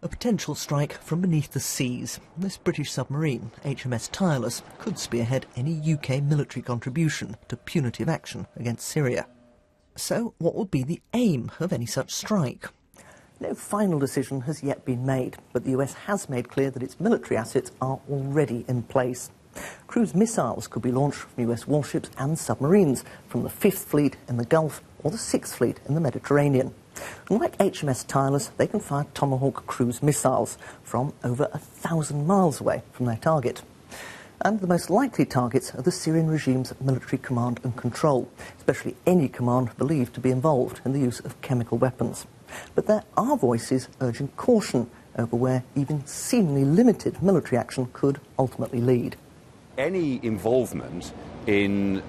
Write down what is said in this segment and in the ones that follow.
A potential strike from beneath the seas. This British submarine, HMS Tireless, could spearhead any UK military contribution to punitive action against Syria. So what would be the aim of any such strike? No final decision has yet been made, but the US has made clear that its military assets are already in place. Cruise missiles could be launched from US warships and submarines from the 5th Fleet in the Gulf or the 6th Fleet in the Mediterranean. And like HMS Tireless, they can fire Tomahawk cruise missiles from over 1,000 miles away from their target. And the most likely targets are the Syrian regime's military command and control, especially any command believed to be involved in the use of chemical weapons. But there are voices urging caution over where even seemingly limited military action could ultimately lead. Any involvement in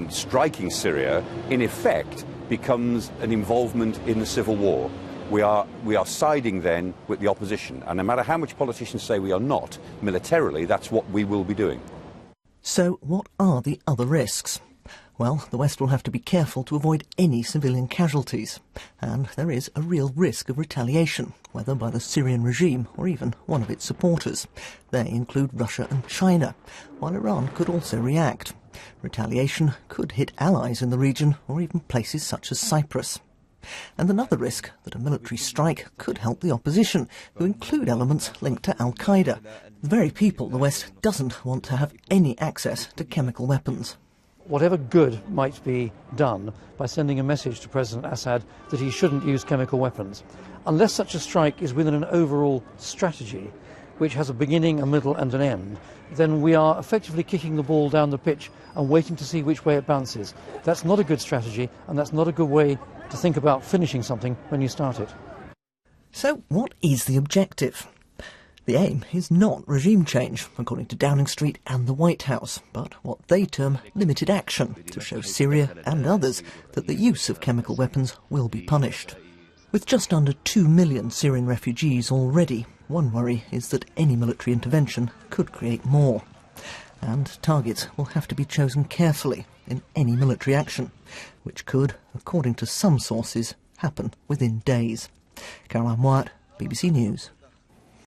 striking Syria, in effect, becomes an involvement in the civil war. We are siding then with the opposition, and no matter how much politicians say we are not, militarily that's what we will be doing. So what are the other risks? Well, the West will have to be careful to avoid any civilian casualties, and there is a real risk of retaliation, whether by the Syrian regime or even one of its supporters. They include Russia and China, while Iran could also react. Retaliation could hit allies in the region or even places such as Cyprus. And another risk that a military strike could help the opposition, who include elements linked to Al-Qaeda, the very people the West doesn't want to have any access to chemical weapons. Whatever good might be done by sending a message to President Assad that he shouldn't use chemical weapons, unless such a strike is within an overall strategy which has a beginning, a middle and an end, then we are effectively kicking the ball down the pitch and waiting to see which way it bounces. That's not a good strategy, and that's not a good way to think about finishing something when you start it. So what is the objective? The aim is not regime change, according to Downing Street and the White House, but what they term limited action, to show Syria and others that the use of chemical weapons will be punished. With just under 2 million Syrian refugees already, one worry is that any military intervention could create more. And targets will have to be chosen carefully in any military action, which could, according to some sources, happen within days. Caroline Wyatt, BBC News.